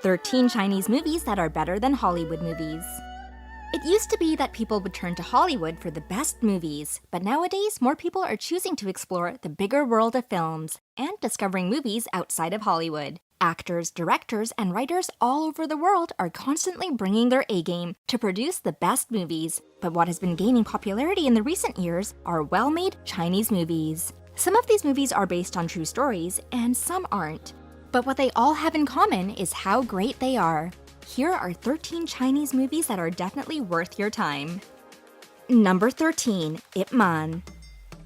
13 Chinese movies that are better than Hollywood movies. It used to be that people would turn to Hollywood for the best movies, but nowadays more people are choosing to explore the bigger world of films and discovering movies outside of Hollywood. Actors, directors, and writers all over the world are constantly bringing their A-game to produce the best movies, but what has been gaining popularity in the recent years are well-made Chinese movies. Some of these movies are based on true stories, and some aren't. But what they all have in common is how great they are. Here are 13 Chinese movies that are definitely worth your time. Number 13, Ip Man.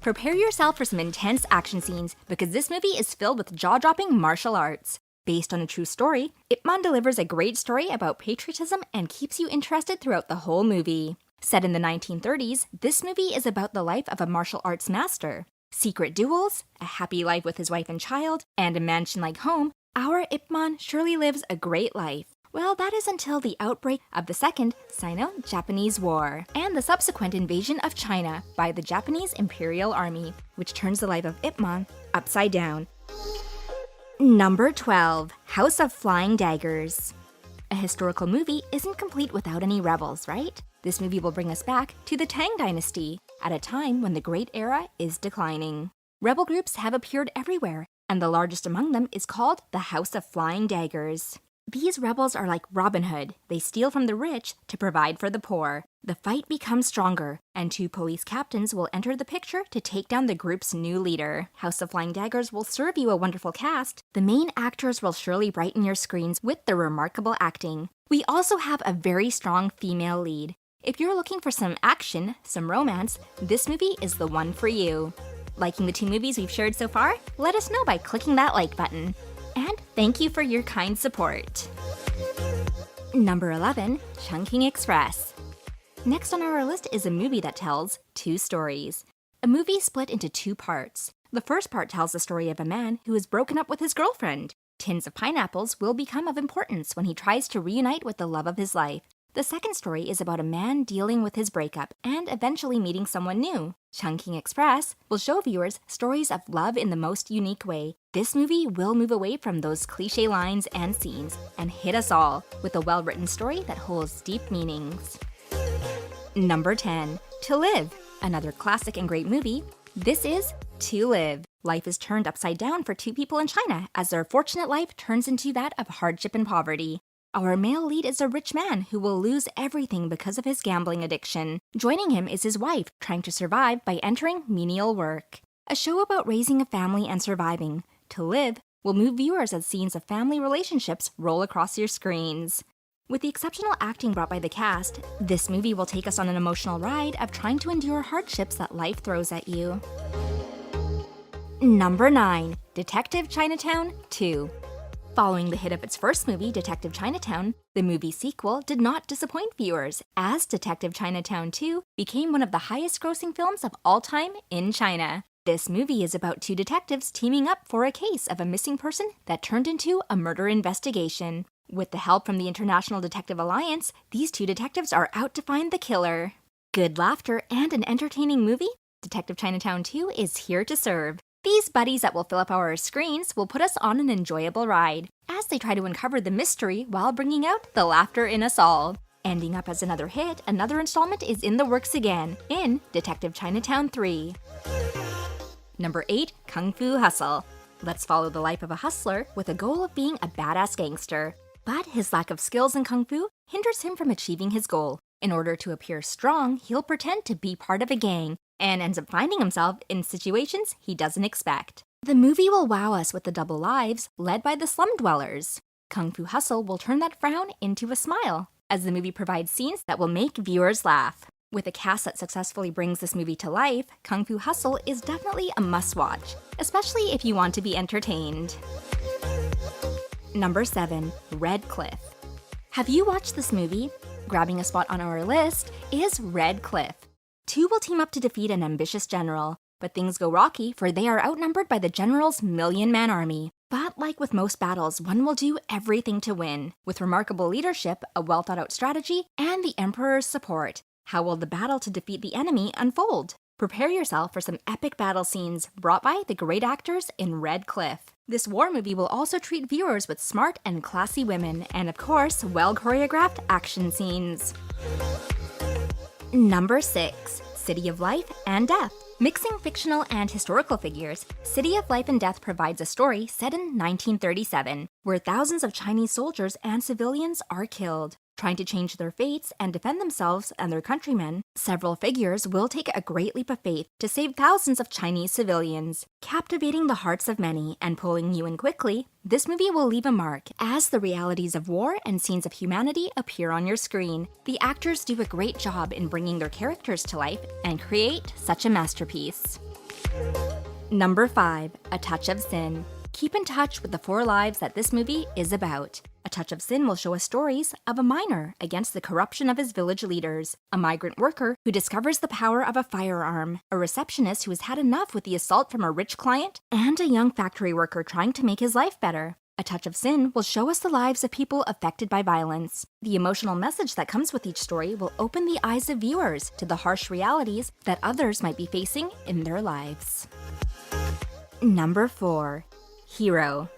Prepare yourself for some intense action scenes because this movie is filled with jaw-dropping martial arts. Based on a true story, Ip Man delivers a great story about patriotism and keeps you interested throughout the whole movie. Set in the 1930s, this movie is about the life of a martial arts master. Secret duels, a happy life with his wife and child, and a mansion-like home, our Ip Man surely lives a great life. Well, that is until the outbreak of the Second Sino-Japanese War and the subsequent invasion of China by the Japanese Imperial Army, which turns the life of Ip Man upside down. Number 12, House of Flying Daggers. A historical movie isn't complete without any rebels, right? This movie will bring us back to the Tang Dynasty, at a time when the Great Era is declining. Rebel groups have appeared everywhere, and the largest among them is called the House of Flying Daggers. These rebels are like Robin Hood. They steal from the rich to provide for the poor. The fight becomes stronger, and 2 police captains will enter the picture to take down the group's new leader. House of Flying Daggers will serve you a wonderful cast. The main actors will surely brighten your screens with their remarkable acting. We also have a very strong female lead. If you're looking for some action, some romance, this movie is the one for you. Liking the 2 movies we've shared so far? Let us know by clicking that like button. And thank you for your kind support. Number 11, Chungking Express. Next on our list is a movie that tells 2 stories. A movie split into 2 parts. The first part tells the story of a man who is broken up with his girlfriend. Tins of pineapples will become of importance when he tries to reunite with the love of his life. The second story is about a man dealing with his breakup and eventually meeting someone new. Chungking Express will show viewers stories of love in the most unique way. This movie will move away from those cliché lines and scenes and hit us all with a well-written story that holds deep meanings. Number 10, To Live. Another classic and great movie. This is To Live. Life is turned upside down for 2 people in China as their fortunate life turns into that of hardship and poverty. Our male lead is a rich man who will lose everything because of his gambling addiction. Joining him is his wife, trying to survive by entering menial work. A show about raising a family and surviving. To Live will move viewers as scenes of family relationships roll across your screens. With the exceptional acting brought by the cast, this movie will take us on an emotional ride of trying to endure hardships that life throws at you. Number 9, Detective Chinatown 2. Following the hit of its first movie, Detective Chinatown, the movie sequel did not disappoint viewers, as Detective Chinatown 2 became one of the highest-grossing films of all time in China. This movie is about 2 detectives teaming up for a case of a missing person that turned into a murder investigation. With the help from the International Detective Alliance, these 2 detectives are out to find the killer. Good laughter and an entertaining movie, Detective Chinatown 2 is here to serve. These buddies that will fill up our screens will put us on an enjoyable ride as they try to uncover the mystery while bringing out the laughter in us all. Ending up as another hit, another installment is in the works again in Detective Chinatown 3. Number 8, Kung Fu Hustle. Let's follow the life of a hustler with a goal of being a badass gangster. But his lack of skills in Kung Fu hinders him from achieving his goal. In order to appear strong, he'll pretend to be part of a gang and ends up finding himself in situations he doesn't expect. The movie will wow us with the double lives led by the slum dwellers. Kung Fu Hustle will turn that frown into a smile, as the movie provides scenes that will make viewers laugh. With a cast that successfully brings this movie to life, Kung Fu Hustle is definitely a must-watch, especially if you want to be entertained. Number 7, Red Cliff. Have you watched this movie? Grabbing a spot on our list is Red Cliff. 2 will team up to defeat an ambitious general, but things go rocky for they are outnumbered by the general's million-man army. But like with most battles, one will do everything to win. With remarkable leadership, a well-thought-out strategy, and the Emperor's support, how will the battle to defeat the enemy unfold? Prepare yourself for some epic battle scenes brought by the great actors in Red Cliff. This war movie will also treat viewers with smart and classy women, and of course, well-choreographed action scenes. Number 6. City of Life and Death. Mixing fictional and historical figures, City of Life and Death provides a story set in 1937, where thousands of Chinese soldiers and civilians are killed. Trying to change their fates and defend themselves and their countrymen, several figures will take a great leap of faith to save thousands of Chinese civilians. Captivating the hearts of many and pulling you in quickly, this movie will leave a mark as the realities of war and scenes of humanity appear on your screen. The actors do a great job in bringing their characters to life and create such a masterpiece. Number 5. A Touch of Sin. Keep in touch with the 4 lives that this movie is about. A Touch of Sin will show us stories of a miner against the corruption of his village leaders, a migrant worker who discovers the power of a firearm, a receptionist who has had enough with the assault from a rich client, and a young factory worker trying to make his life better. A Touch of Sin will show us the lives of people affected by violence. The emotional message that comes with each story will open the eyes of viewers to the harsh realities that others might be facing in their lives. Number 4. Hero.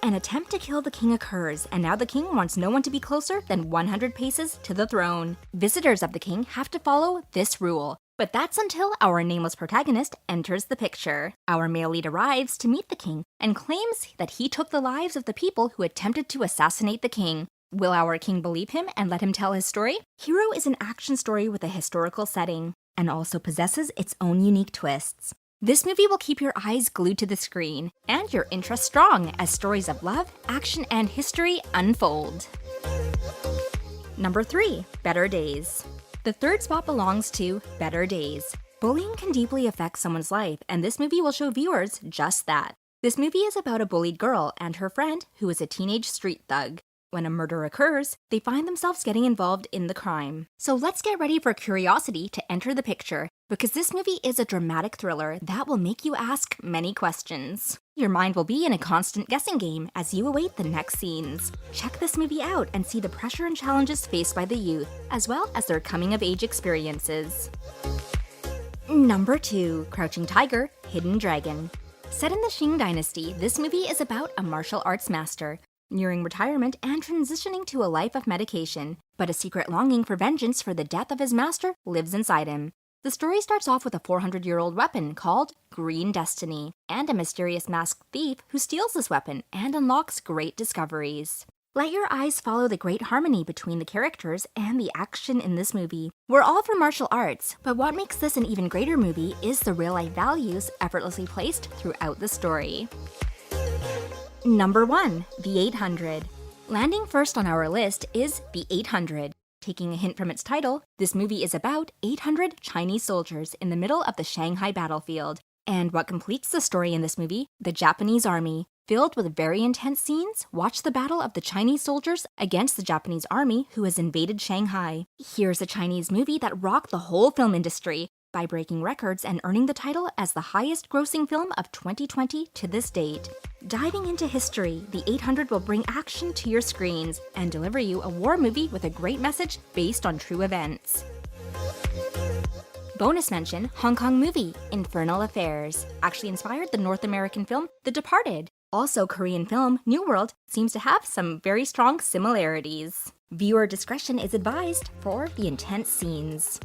An attempt to kill the king occurs, and now the king wants no one to be closer than 100 paces to the throne. Visitors of the king have to follow this rule, but that's until our nameless protagonist enters the picture. Our male lead arrives to meet the king and claims that he took the lives of the people who attempted to assassinate the king. Will our king believe him and let him tell his story? Hero is an action story with a historical setting, and also possesses its own unique twists. This movie will keep your eyes glued to the screen, and your interest strong as stories of love, action, and history unfold. Number 3. Better Days. The third spot belongs to Better Days. Bullying can deeply affect someone's life, and this movie will show viewers just that. This movie is about a bullied girl and her friend who is a teenage street thug. When a murder occurs, they find themselves getting involved in the crime. So let's get ready for curiosity to enter the picture, because this movie is a dramatic thriller that will make you ask many questions. Your mind will be in a constant guessing game as you await the next scenes. Check this movie out and see the pressure and challenges faced by the youth, as well as their coming-of-age experiences. Number 2. Crouching Tiger, Hidden Dragon. Set in the Qing Dynasty, this movie is about a martial arts master nearing retirement and transitioning to a life of medication, but a secret longing for vengeance for the death of his master lives inside him. The story starts off with a 400-year-old weapon called Green Destiny, and a mysterious masked thief who steals this weapon and unlocks great discoveries. Let your eyes follow the great harmony between the characters and the action in this movie. We're all for martial arts, but what makes this an even greater movie is the real-life values effortlessly placed throughout the story. Number 1. The 800. Landing first on our list is The 800. Taking a hint from its title, this movie is about 800 Chinese soldiers in the middle of the Shanghai battlefield. And what completes the story in this movie? The Japanese army. Filled with very intense scenes, watch the battle of the Chinese soldiers against the Japanese army who has invaded Shanghai. Here's a Chinese movie that rocked the whole film industry by breaking records and earning the title as the highest grossing film of 2020 to this date. Diving into history, The 800 will bring action to your screens and deliver you a war movie with a great message based on true events. Bonus mention, Hong Kong movie, Infernal Affairs, actually inspired the North American film The Departed. Also, Korean film New World seems to have some very strong similarities. Viewer discretion is advised for the intense scenes.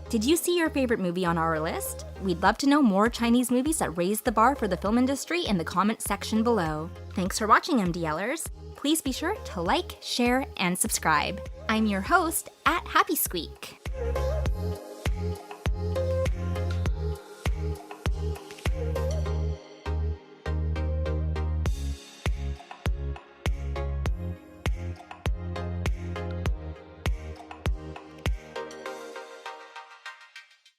Did you see your favorite movie on our list? We'd love to know more Chinese movies that raise the bar for the film industry in the comment section below. Thanks for watching, MDLers. Please be sure to like, share, and subscribe. I'm your host at Happy Squeak.